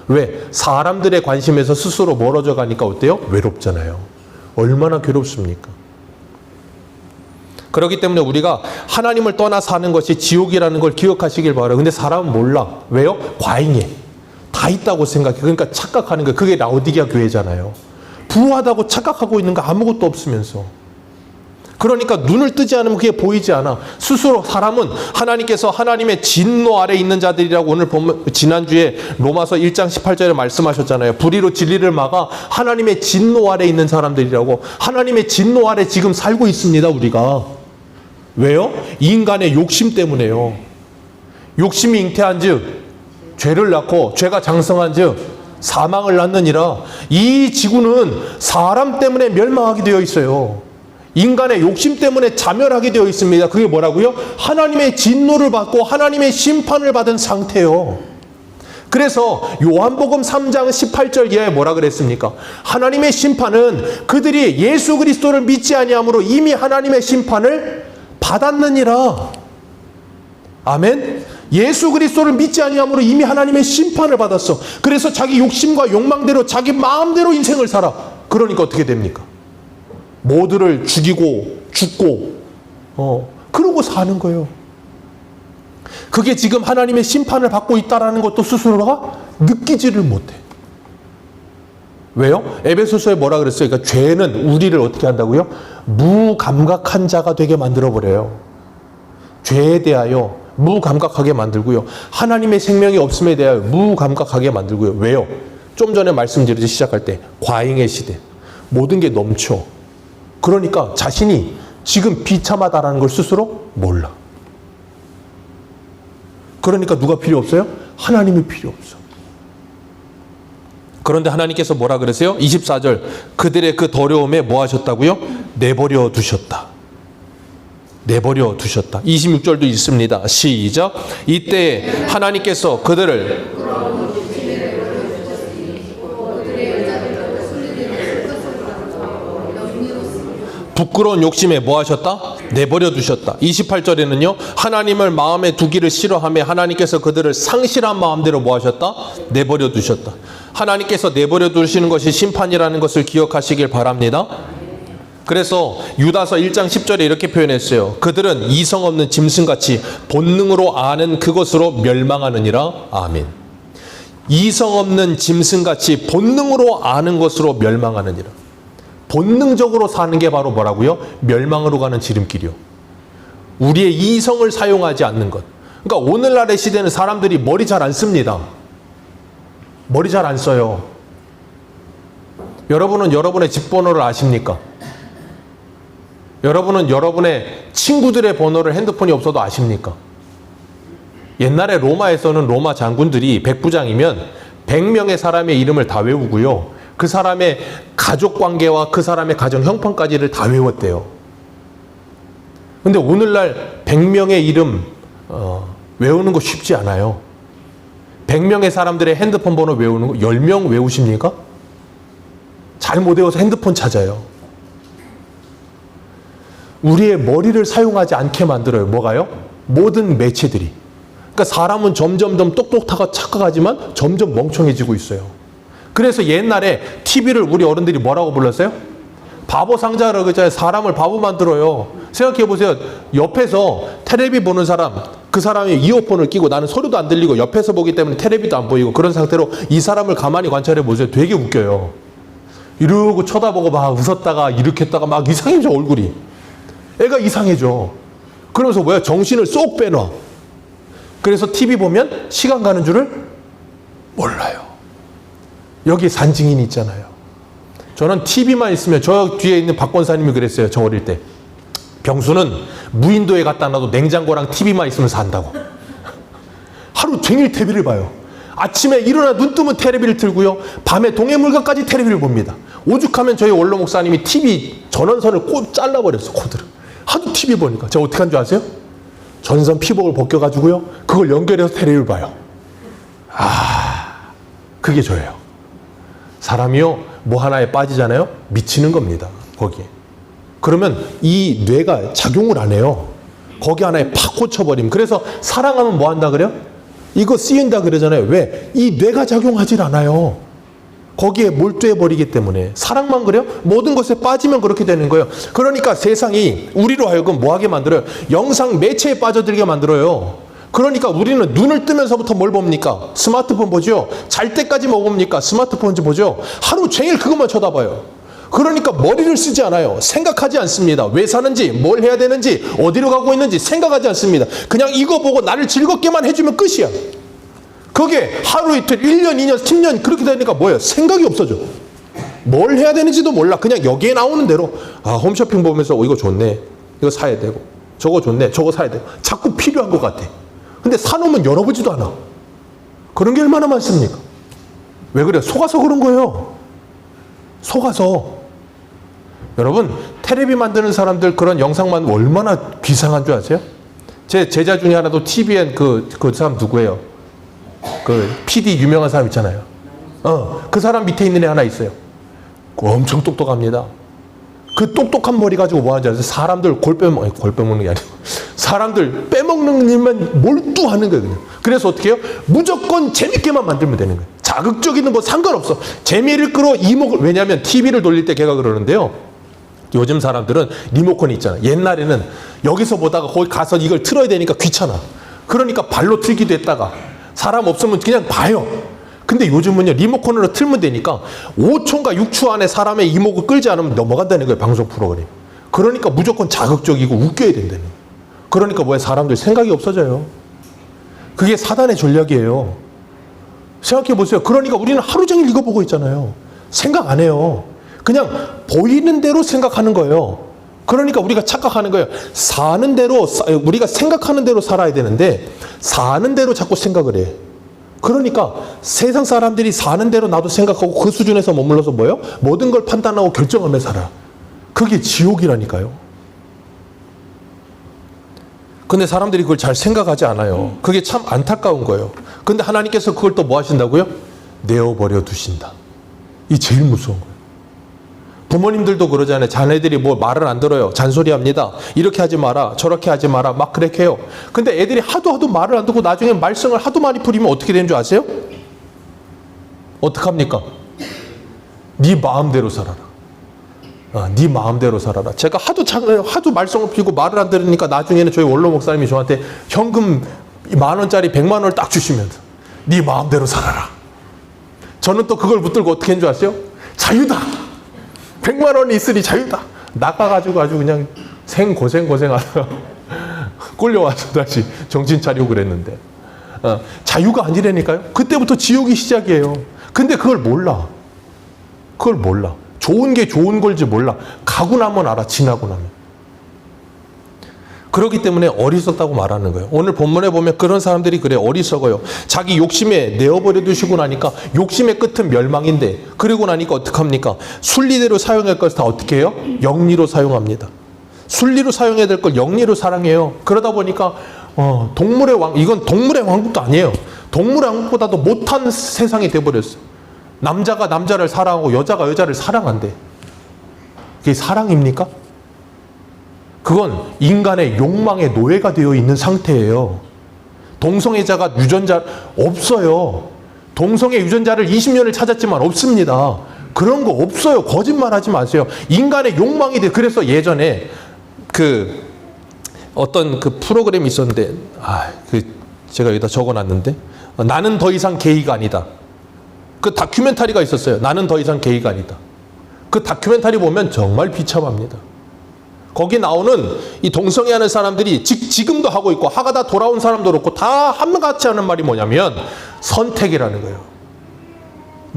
왜? 사람들의 관심에서 스스로 멀어져 가니까 어때요? 외롭잖아요. 얼마나 괴롭습니까? 그렇기 때문에 우리가 하나님을 떠나 사는 것이 지옥이라는 걸 기억하시길 바라요. 근데 사람은 몰라. 왜요? 과잉해. 다 있다고 생각해. 그러니까 착각하는 거예요. 그게 라오디게아 교회잖아요. 부유하다고 착각하고 있는 거 아무것도 없으면서. 그러니까 눈을 뜨지 않으면 그게 보이지 않아. 스스로 사람은 하나님께서 하나님의 진노 아래 있는 자들이라고 오늘 보면 지난주에 로마서 1장 18절에 말씀하셨잖아요. 불의로 진리를 막아 하나님의 진노 아래 있는 사람들이라고. 하나님의 진노 아래 지금 살고 있습니다. 우리가. 왜요? 인간의 욕심 때문에요. 욕심이 잉태한 즉 죄를 낳고 죄가 장성한 즉 사망을 낳느니라. 이 지구는 사람 때문에 멸망하게 되어 있어요. 인간의 욕심 때문에 자멸하게 되어 있습니다. 그게 뭐라고요? 하나님의 진노를 받고 하나님의 심판을 받은 상태요. 그래서 요한복음 3장 18절 이하에 뭐라 그랬습니까? 하나님의 심판은 그들이 예수 그리스도를 믿지 아니함으로 이미 하나님의 심판을 받았느니라. 아멘. 예수 그리스도를 믿지 아니함으로 이미 하나님의 심판을 받았어. 그래서 자기 욕심과 욕망대로 자기 마음대로 인생을 살아. 그러니까 어떻게 됩니까? 모두를 죽이고 죽고 그러고 사는 거예요. 그게 지금 하나님의 심판을 받고 있다는 것도 스스로가 느끼지를 못해. 왜요? 에베소서에 뭐라 그랬어요? 그러니까 죄는 우리를 어떻게 한다고요? 무감각한 자가 되게 만들어버려요. 죄에 대하여 무감각하게 만들고요. 하나님의 생명이 없음에 대하여 무감각하게 만들고요. 왜요? 좀 전에 말씀드리듯이 시작할 때 과잉의 시대. 모든 게 넘쳐. 그러니까 자신이 지금 비참하다라는 걸 스스로 몰라. 그러니까 누가 필요 없어요? 하나님이 필요 없어. 그런데 하나님께서 뭐라 그러세요? 24절 그들의 그 더러움에 뭐 하셨다고요? 내버려 두셨다. 내버려 두셨다. 26절도 있습니다. 시작. 이때 하나님께서 그들을 부끄러운 욕심에 뭐 하셨다? 내버려 두셨다. 28절에는요. 하나님을 마음에 두기를 싫어하며 하나님께서 그들을 상실한 마음대로 뭐 하셨다? 내버려 두셨다. 하나님께서 내버려 두시는 것이 심판이라는 것을 기억하시길 바랍니다. 그래서 유다서 1장 10절에 이렇게 표현했어요. 그들은 이성 없는 짐승같이 본능으로 아는 그것으로 멸망하느니라. 아멘. 이성 없는 짐승같이 본능으로 아는 것으로 멸망하느니라. 본능적으로 사는 게 바로 뭐라고요? 멸망으로 가는 지름길이요. 우리의 이성을 사용하지 않는 것. 그러니까 오늘날의 시대는 사람들이 머리 잘 안 씁니다. 머리 잘 안 써요. 여러분은 여러분의 집 번호를 아십니까? 여러분은 여러분의 친구들의 번호를 핸드폰이 없어도 아십니까? 옛날에 로마에서는 로마 장군들이 백부장이면 100명의 사람의 이름을 다 외우고요. 그 사람의 가족 관계와 그 사람의 가정 형편까지를 다 외웠대요. 근데 오늘날 100명의 이름 외우는 거 쉽지 않아요. 100명의 사람들의 핸드폰 번호 외우는 거 10명 외우십니까? 잘 못 외워서 핸드폰 찾아요. 우리의 머리를 사용하지 않게 만들어요. 뭐가요? 모든 매체들이. 그러니까 사람은 점점 똑똑하고 착각하지만 점점 멍청해지고 있어요. 그래서 옛날에 TV를 우리 어른들이 뭐라고 불렀어요? 바보 상자라고 그러잖아요. 사람을 바보 만들어요. 생각해 보세요. 옆에서 텔레비 보는 사람, 그 사람이 이어폰을 끼고 나는 소리도 안 들리고 옆에서 보기 때문에 텔레비도 안 보이고 그런 상태로 이 사람을 가만히 관찰해 보세요. 되게 웃겨요. 이러고 쳐다보고 막 웃었다가 이렇게 했다가 막 이상해져 얼굴이. 애가 이상해져. 그러면서 뭐야? 정신을 쏙 빼놔. 그래서 TV 보면 시간 가는 줄을 몰라요. 여기 산증인이 있잖아요. 저는 TV만 있으면 저 뒤에 있는 박 권사님이 그랬어요. 저 어릴 때. 병수는 무인도에 갖다 놔도 냉장고랑 TV만 있으면 산다고. 하루 종일 TV를 봐요. 아침에 일어나 눈 뜨면 텔레비를 틀고요. 밤에 동해물가까지 텔레비를 봅니다. 오죽하면 저희 원로 목사님이 TV 전원선을 잘라버렸어. 코드를. 하도 TV 보니까. 제가 어떻게 한 줄 아세요? 전선 피복을 벗겨가지고요. 그걸 연결해서 텔레비를 봐요. 그게 저예요. 사람이요. 뭐 하나에 빠지잖아요. 미치는 겁니다. 거기에. 그러면 이 뇌가 작용을 안 해요. 거기 하나에 팍 꽂혀버리면. 그래서 사랑하면 뭐 한다 그래요? 이거 쓰인다 그러잖아요. 왜? 이 뇌가 작용하질 않아요. 거기에 몰두해버리기 때문에. 사랑만 그래요? 모든 것에 빠지면 그렇게 되는 거예요. 그러니까 세상이 우리로 하여금 뭐하게 만들어요? 영상 매체에 빠져들게 만들어요. 그러니까 우리는 눈을 뜨면서부터 뭘 봅니까? 스마트폰 보죠. 잘 때까지 뭐 봅니까? 스마트폰 보죠. 하루 종일 그것만 쳐다봐요. 그러니까 머리를 쓰지 않아요. 생각하지 않습니다. 왜 사는지, 뭘 해야 되는지, 어디로 가고 있는지 생각하지 않습니다. 그냥 이거 보고 나를 즐겁게만 해주면 끝이야. 그게 하루 이틀, 1년, 2년, 10년 그렇게 되니까 뭐예요? 생각이 없어져. 뭘 해야 되는지도 몰라. 그냥 여기에 나오는 대로 홈쇼핑 보면서 이거 좋네. 이거 사야 되고. 저거 좋네. 저거 사야 되고. 자꾸 필요한 것 같아. 근데 사놓으면 열어보지도 않아. 그런 게 얼마나 많습니까? 왜 그래요? 속아서 그런 거예요. 속아서. 여러분, 텔레비 만드는 사람들 그런 영상만 얼마나 비상한 줄 아세요? 제 제자 중에 하나도 TVN 그 사람 누구예요? 그 PD 유명한 사람 있잖아요. 그 사람 밑에 있는 애 하나 있어요. 엄청 똑똑합니다. 그 똑똑한 머리 가지고 뭐 하는지 아세요? 사람들 골 빼먹는 게 아니고 사람들 빼먹는 일만 몰두하는 거예요. 그냥. 그래서 어떻게 해요? 무조건 재밌게만 만들면 되는 거예요. 자극적인 뭐 상관없어. 재미를 끌어 이목을. 왜냐하면 TV를 돌릴 때 걔가 그러는데요. 요즘 사람들은 리모컨이 있잖아. 옛날에는 여기서 보다가 거기 가서 이걸 틀어야 되니까 귀찮아. 그러니까 발로 틀기도 했다가 사람 없으면 그냥 봐요. 근데 요즘은요, 리모컨으로 틀면 되니까 5초인가 6초 안에 사람의 이목을 끌지 않으면 넘어간다는 거예요, 방송 프로그램. 그러니까 무조건 자극적이고 웃겨야 된다는 거예요. 그러니까 뭐야, 사람들 생각이 없어져요. 그게 사단의 전략이에요. 생각해 보세요. 그러니까 우리는 하루 종일 이거 보고 있잖아요. 생각 안 해요. 그냥 보이는 대로 생각하는 거예요. 그러니까 우리가 착각하는 거예요. 사는 대로, 우리가 생각하는 대로 살아야 되는데 사는 대로 자꾸 생각을 해. 그러니까 세상 사람들이 사는 대로 나도 생각하고 그 수준에서 머물러서 뭐예요? 모든 걸 판단하고 결정하며 살아. 그게 지옥이라니까요. 근데 사람들이 그걸 잘 생각하지 않아요. 그게 참 안타까운 거예요. 근데 하나님께서 그걸 또 뭐 하신다고요? 내어버려 두신다. 이 제일 무서운 거예요. 부모님들도 그러잖아요. 자네들이 뭐 말을 안 들어요. 잔소리합니다. 이렇게 하지 마라. 저렇게 하지 마라. 막 그렇게 해요. 근데 애들이 하도 말을 안 듣고 나중에 말썽을 하도 많이 부리면 어떻게 되는 줄 아세요? 어떡합니까? 네 마음대로 살아라. 네 마음대로 살아라. 제가 하도 말썽을 피우고 말을 안 들으니까 나중에는 저희 원로 목사님이 저한테 현금 10,000원짜리 100만 원을 딱 주시면서 네 마음대로 살아라. 저는 또 그걸 붙들고 어떻게 한 줄 아세요? 자유다. 100만 원이 있으니 자유다. 나가가지고 아주 그냥 고생하다가 꼴려와서 다시 정신 차리고 그랬는데 자유가 아니라니까요. 그때부터 지옥이 시작이에요. 근데 그걸 몰라. 좋은 게 좋은 걸지 몰라. 가고 나면 알아. 지나고 나면. 그렇기 때문에 어리석다고 말하는 거예요. 오늘 본문에 보면 그런 사람들이 그래 어리석어요. 자기 욕심에 내어버려 두시고 나니까 욕심의 끝은 멸망인데 그리고 나니까 어떡합니까? 순리대로 사용할 것을 다 어떻게 해요? 영리로 사용합니다. 순리로 사용해야 될 걸 영리로 사랑해요. 그러다 보니까 동물의 왕, 이건 동물의 왕국도 아니에요. 동물의 왕국보다도 못한 세상이 돼버렸어요. 남자가 남자를 사랑하고 여자가 여자를 사랑한대. 그게 사랑입니까? 그건 인간의 욕망의 노예가 되어 있는 상태예요. 동성애자가 유전자 없어요. 동성애 유전자를 20년을 찾았지만 없습니다. 그런 거 없어요. 거짓말하지 마세요. 인간의 욕망이 돼. 그래서 예전에 어떤 프로그램이 있었는데 제가 여기다 적어놨는데 나는 더 이상 게이가 아니다. 그 다큐멘터리가 있었어요. 나는 더 이상 게이가 아니다. 그 다큐멘터리 보면 정말 비참합니다. 거기 나오는 이 동성애하는 사람들이 지금도 하고 있고 하가다 돌아온 사람도 그렇고 다 한같이 하는 말이 뭐냐면 선택이라는 거예요.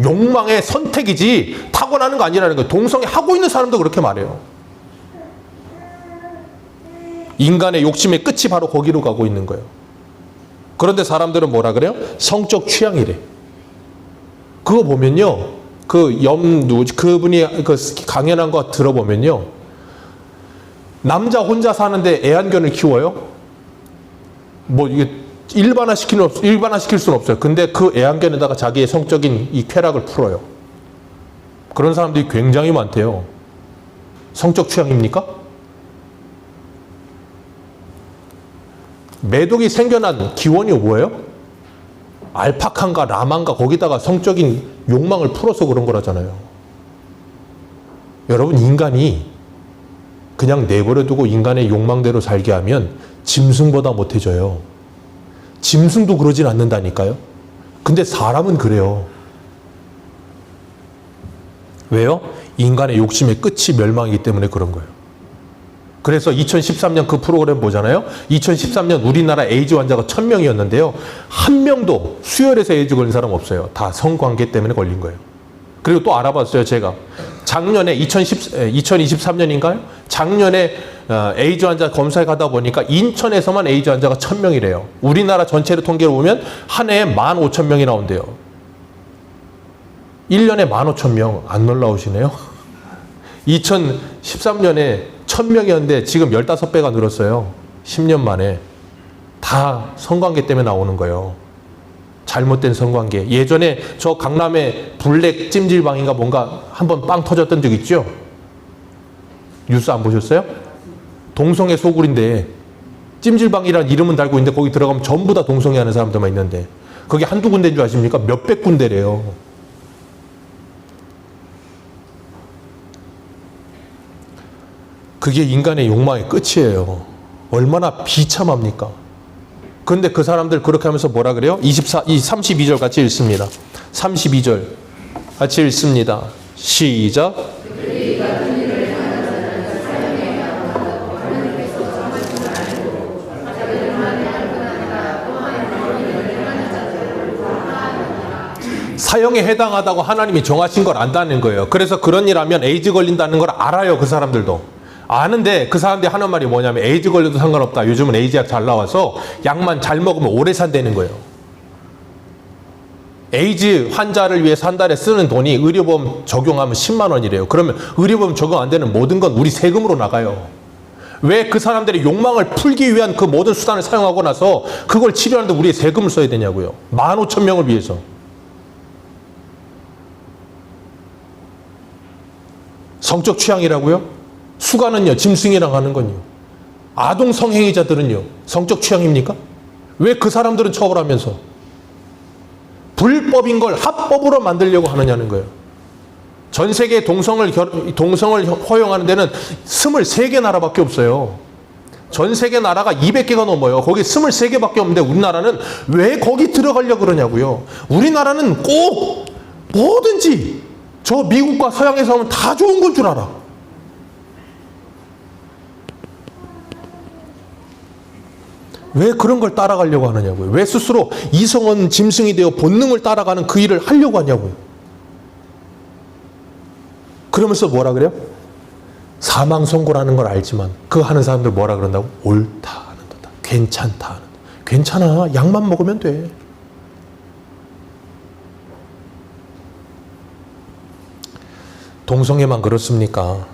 욕망의 선택이지 타고나는 거 아니라는 거예요. 동성애 하고 있는 사람도 그렇게 말해요. 인간의 욕심의 끝이 바로 거기로 가고 있는 거예요. 그런데 사람들은 뭐라 그래요? 성적 취향이래. 그거 보면요. 그분이 강연한 거 들어보면요. 남자 혼자 사는데 애완견을 키워요? 이게 일반화시킬 수는 없어요. 근데 그 애완견에다가 자기의 성적인 이 쾌락을 풀어요. 그런 사람들이 굉장히 많대요. 성적 취향입니까? 매독이 생겨난 기원이 뭐예요? 알파카인가 라마인가 거기다가 성적인 욕망을 풀어서 그런 거라잖아요. 여러분, 인간이 그냥 내버려두고 인간의 욕망대로 살게 하면 짐승보다 못해져요. 짐승도 그러진 않는다니까요. 근데 사람은 그래요. 왜요? 인간의 욕심의 끝이 멸망이기 때문에 그런 거예요. 그래서 2013년 그 프로그램 보잖아요. 2013년 우리나라 에이즈 환자가 1,000명이었는데요. 한 명도 수혈해서 에이즈 걸린 사람 없어요. 다 성관계 때문에 걸린 거예요. 그리고 또 알아봤어요, 제가. 작년에 2023년인가요? 작년에 에이즈 환자 검사에 가다 보니까 인천에서만 에이즈 환자가 1,000명이래요. 우리나라 전체를 통계로 보면 한 해에 15,000명이 나온대요. 1년에 15,000명. 안 놀라우시네요? 2013년에 1,000명이었는데 지금 15배가 늘었어요. 10년 만에. 다 성관계 때문에 나오는 거예요. 잘못된 성관계. 예전에 저 강남에 블랙 찜질방인가 뭔가 한번 빵 터졌던 적 있죠? 뉴스 안 보셨어요? 동성애 소굴인데 찜질방이라는 이름은 달고 있는데 거기 들어가면 전부 다 동성애 하는 사람들만 있는데 거기 한두 군데인 줄 아십니까? 몇백 군데래요. 그게 인간의 욕망의 끝이에요. 얼마나 비참합니까? 그런데 그 사람들 그렇게 하면서 뭐라 그래요? 32절 같이 읽습니다. 32절 같이 읽습니다. 시작. 사형에 해당하다고 하나님이 정하신 걸 안다는 거예요. 그래서 그런 일 하면 에이즈 걸린다는 걸 알아요. 그 사람들도. 아는데 그 사람들이 하는 말이 뭐냐면 에이즈 걸려도 상관없다. 요즘은 에이즈 약 잘 나와서 약만 잘 먹으면 오래 산다는 거예요. 에이즈 환자를 위해서 한 달에 쓰는 돈이 의료보험 적용하면 10만 원이래요. 그러면 의료보험 적용 안 되는 모든 건 우리 세금으로 나가요. 왜 그 사람들의 욕망을 풀기 위한 그 모든 수단을 사용하고 나서 그걸 치료하는데 우리의 세금을 써야 되냐고요. 15,000명을 위해서. 성적 취향이라고요? 수가는요, 짐승이랑 하는 건요. 아동 성행위자들은요, 성적 취향입니까? 왜 그 사람들은 처벌하면서 불법인 걸 합법으로 만들려고 하느냐는 거예요. 전 세계 동성을 허용하는 데는 23개 나라밖에 없어요. 전 세계 나라가 200개가 넘어요. 거기 23개밖에 없는데 우리나라는 왜 거기 들어가려고 그러냐고요. 우리나라는 꼭 뭐든지 저 미국과 서양에서 하면 다 좋은 건 줄 알아. 왜 그런 걸 따라가려고 하느냐고요. 왜 스스로 이성은 짐승이 되어 본능을 따라가는 그 일을 하려고 하냐고요. 그러면서 뭐라 그래요? 사망 선고라는 걸 알지만 그 하는 사람들 뭐라 그런다고? 옳다 하는 거다. 괜찮다 하는 거다. 괜찮아. 약만 먹으면 돼. 동성애만 그렇습니까?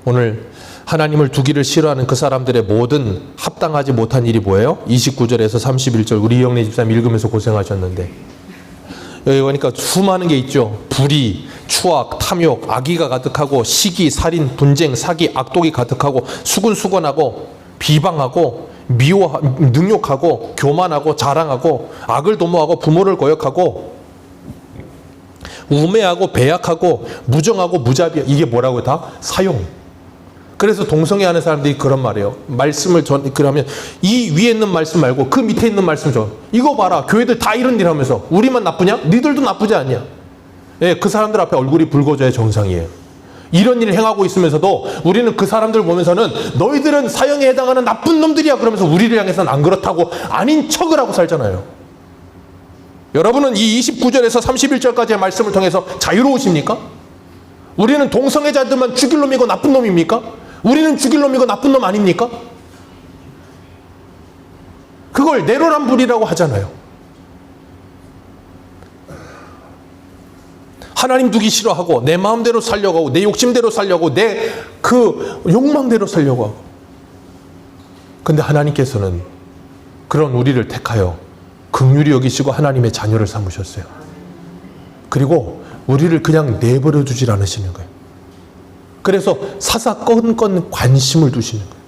오늘 하나님을 두기를 싫어하는 그 사람들의 모든 합당하지 못한 일이 뭐예요? 29절에서 31절 우리 이영래 집사님 읽으면서 고생하셨는데 여기 보니까 수많은 게 있죠. 불의, 추악, 탐욕, 악의가 가득하고 시기, 살인, 분쟁, 사기, 악독이 가득하고 수근수근하고 비방하고 능욕하고 교만하고 자랑하고 악을 도모하고 부모를 거역하고 우매하고 배약하고 무정하고 무자비. 이게 뭐라고요? 다 사용. 그래서 동성애 하는 사람들이 그런 말이에요. 말씀을 그러면 이 위에 있는 말씀 말고 그 밑에 있는 말씀 줘. 이거 봐라. 교회들 다 이런 일 하면서 우리만 나쁘냐? 니들도 나쁘지 않냐? 예, 그 사람들 앞에 얼굴이 붉어져야 정상이에요. 이런 일을 행하고 있으면서도 우리는 그 사람들 보면서는 너희들은 사형에 해당하는 나쁜 놈들이야 그러면서 우리를 향해서는 안 그렇다고 아닌 척을 하고 살잖아요. 여러분은 이 29절에서 31절까지의 말씀을 통해서 자유로우십니까? 우리는 동성애자들만 죽일 놈이고 나쁜 놈입니까? 우리는 죽일 놈이고 나쁜 놈 아닙니까? 그걸 내로남불이라고 하잖아요. 하나님 두기 싫어하고 내 마음대로 살려고 하고 내 욕심대로 살려고 하고 내 그 욕망대로 살려고 하고. 근데 하나님께서는 그런 우리를 택하여 긍휼히 여기시고 하나님의 자녀를 삼으셨어요. 그리고 우리를 그냥 내버려 두질 않으시는 거예요. 그래서 사사건건 관심을 두시는 거예요.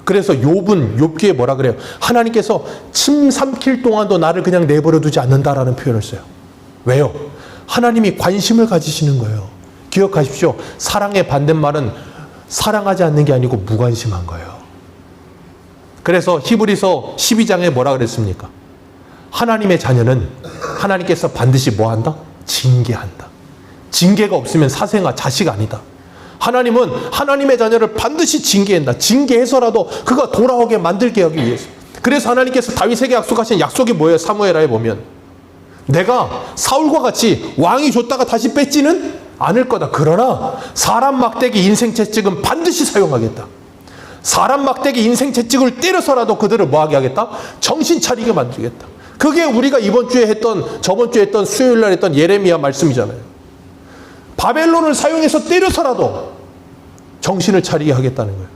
그래서 욥기에 뭐라 그래요? 하나님께서 침 삼킬 동안도 나를 그냥 내버려 두지 않는다라는 표현을 써요. 왜요? 하나님이 관심을 가지시는 거예요. 기억하십시오. 사랑의 반대말은 사랑하지 않는 게 아니고 무관심한 거예요. 그래서 히브리서 12장에 뭐라 그랬습니까? 하나님의 자녀는 하나님께서 반드시 뭐 한다? 징계한다. 징계가 없으면 사생아 자식 아니다. 하나님은 하나님의 자녀를 반드시 징계한다. 징계해서라도 그가 돌아오게 만들게 하기 위해서. 그래서 하나님께서 다윗에게 약속하신 약속이 뭐예요? 사무엘하에 보면 내가 사울과 같이 왕이 줬다가 다시 뺏지는 않을 거다. 그러나 사람 막대기 인생 채찍은 반드시 사용하겠다. 사람 막대기 인생 채찍을 때려서라도 그들을 뭐하게 하겠다? 정신 차리게 만들겠다. 그게 우리가 저번 주에 했던 수요일 날 했던 예레미야 말씀이잖아요. 바벨론을 사용해서 때려서라도 정신을 차리게 하겠다는 거예요.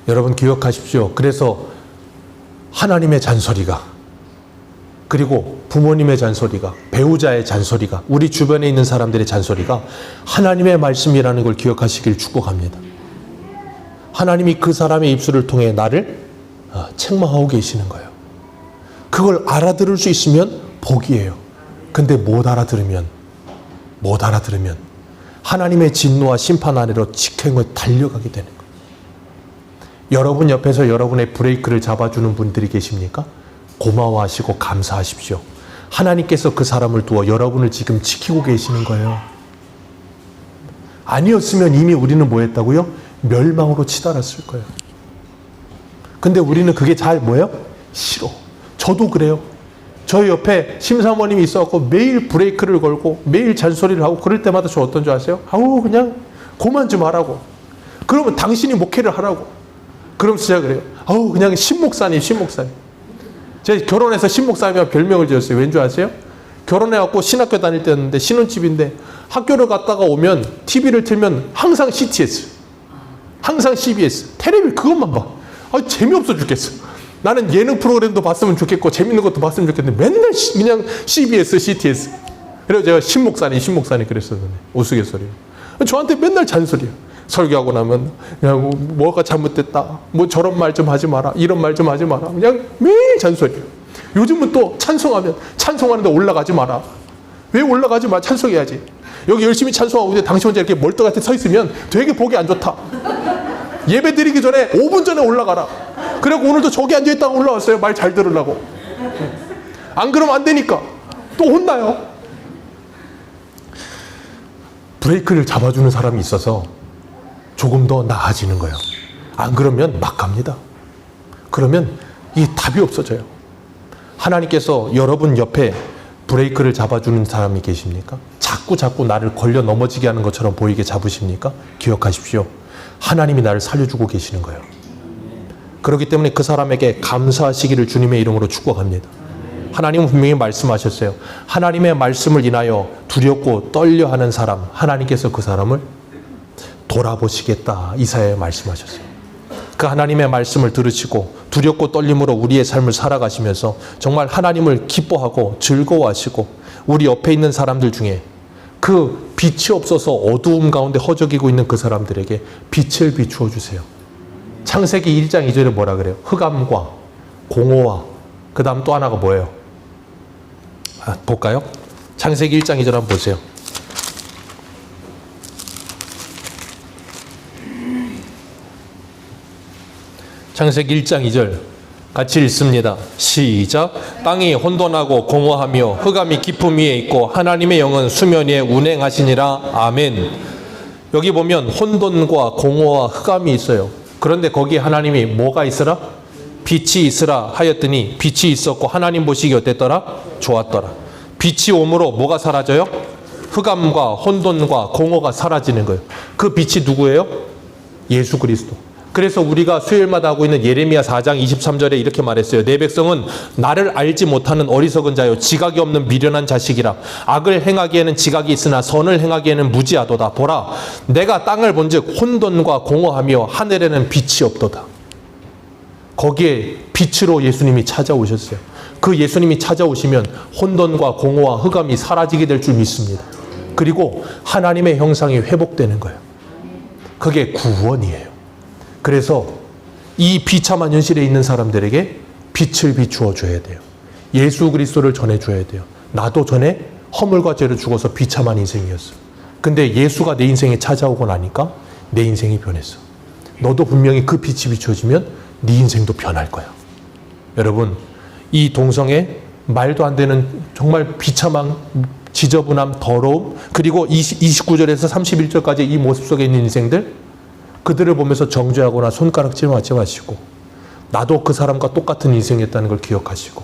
여러분 기억하십시오. 그래서 하나님의 잔소리가, 그리고 부모님의 잔소리가, 배우자의 잔소리가, 우리 주변에 있는 사람들의 잔소리가 하나님의 말씀이라는 걸 기억하시길 축복합니다. 하나님이 그 사람의 입술을 통해 나를 책망하고 계시는 거예요. 그걸 알아들을 수 있으면 복이에요. 근데 못 알아들으면 하나님의 진노와 심판 아래로 직행을 달려가게 되는 거예요. 여러분 옆에서 여러분의 브레이크를 잡아주는 분들이 계십니까? 고마워하시고 감사하십시오. 하나님께서 그 사람을 두어 여러분을 지금 지키고 계시는 거예요. 아니었으면 이미 우리는 뭐 했다고요? 멸망으로 치달았을 거예요. 근데 우리는 그게 잘 뭐예요? 싫어. 저도 그래요. 저희 옆에 심사모님이 있어갖고 매일 브레이크를 걸고 매일 잔소리를 하고 그럴 때마다 저 어떤 줄 아세요? 아우 그냥 그만 좀 하라고. 그러면 당신이 목회를 하라고. 그러면서 제가 그래요. 아우 그냥 신목사님. 제가 결혼해서 신목사님이라고 별명을 지었어요. 왠 줄 아세요? 결혼해갖고 신학교 다닐 때였는데 신혼집인데 학교를 갔다가 오면 TV를 틀면 항상 CTS, 항상 CBS, 텔레비 그것만 봐. 재미없어 죽겠어. 나는 예능 프로그램도 봤으면 좋겠고 재밌는 것도 봤으면 좋겠는데 맨날 그냥 CBS, CTS. 그래서 제가 신목사님 그랬었는데 우스갯소리로. 저한테 맨날 잔소리야. 설교하고 나면 그냥 뭐가 잘못됐다. 뭐 저런 말 좀 하지 마라. 이런 말 좀 하지 마라. 그냥 매일 잔소리야. 요즘은 또 찬송하면 찬송하는데 올라가지 마라. 왜 올라가지 마? 찬송해야지. 여기 열심히 찬송하고 있는데 당신 혼자 이렇게 멀뚱하게 서 있으면 되게 보기 안 좋다. 예배 드리기 전에 5분 전에 올라가라. 그래고 오늘도 저기 앉아있다가 올라왔어요. 말 잘 들으려고. 안 그러면 안 되니까. 또 혼나요. 브레이크를 잡아주는 사람이 있어서 조금 더 나아지는 거예요. 안 그러면 막 갑니다. 그러면 이 답이 없어져요. 하나님께서 여러분 옆에 브레이크를 잡아주는 사람이 계십니까? 자꾸 나를 걸려 넘어지게 하는 것처럼 보이게 잡으십니까? 기억하십시오. 하나님이 나를 살려주고 계시는 거예요. 그렇기 때문에 그 사람에게 감사하시기를 주님의 이름으로 축복합니다. 하나님은 분명히 말씀하셨어요. 하나님의 말씀을 인하여 두렵고 떨려하는 사람, 하나님께서 그 사람을 돌아보시겠다. 이사야에 말씀하셨어요. 그 하나님의 말씀을 들으시고 두렵고 떨림으로 우리의 삶을 살아가시면서 정말 하나님을 기뻐하고 즐거워하시고 우리 옆에 있는 사람들 중에 그 빛이 없어서 어두움 가운데 허덕이고 있는 그 사람들에게 빛을 비추어 주세요. 창세기 1장 2절에 뭐라 그래요? 흑암과 공허와 그 다음 또 하나가 뭐예요? 볼까요? 창세기 1장 2절 한번 보세요. 창세기 1장 2절 같이 읽습니다. 시작. 땅이 혼돈하고 공허하며 흑암이 깊음 위에 있고 하나님의 영은 수면 위에 운행하시니라. 아멘. 여기 보면 혼돈과 공허와 흑암이 있어요. 그런데 거기에 하나님이 뭐가 있으라? 빛이 있으라 하였더니 빛이 있었고 하나님 보시기 어땠더라? 좋았더라. 빛이 오므로 뭐가 사라져요? 흑암과 혼돈과 공허가 사라지는 거예요. 그 빛이 누구예요? 예수 그리스도. 그래서 우리가 수요일마다 하고 있는 예레미야 4장 23절에 이렇게 말했어요. 내 백성은 나를 알지 못하는 어리석은 자요 지각이 없는 미련한 자식이라. 악을 행하기에는 지각이 있으나 선을 행하기에는 무지하도다. 보라, 내가 땅을 본즉 혼돈과 공허하며 하늘에는 빛이 없도다. 거기에 빛으로 예수님이 찾아오셨어요. 그 예수님이 찾아오시면 혼돈과 공허와 흑암이 사라지게 될 줄 믿습니다. 그리고 하나님의 형상이 회복되는 거예요. 그게 구원이에요. 그래서 이 비참한 현실에 있는 사람들에게 빛을 비추어 줘야 돼요. 예수 그리스도를 전해줘야 돼요. 나도 전에 허물과 죄를 죽어서 비참한 인생이었어. 근데 예수가 내 인생에 찾아오고 나니까 내 인생이 변했어. 너도 분명히 그 빛이 비춰지면 네 인생도 변할 거야. 여러분, 이 동성애 말도 안 되는 정말 비참한 지저분함, 더러움, 그리고 29절에서 31절까지 이 모습 속에 있는 인생들, 그들을 보면서 정죄하거나 손가락질 하지 마시고 나도 그 사람과 똑같은 인생이었다는 걸 기억하시고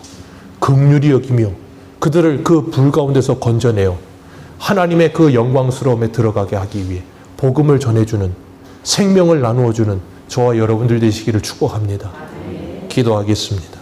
긍휼히 여기며 그들을 그 불 가운데서 건져내어 하나님의 그 영광스러움에 들어가게 하기 위해 복음을 전해주는, 생명을 나누어주는 저와 여러분들 되시기를 축복합니다. 기도하겠습니다.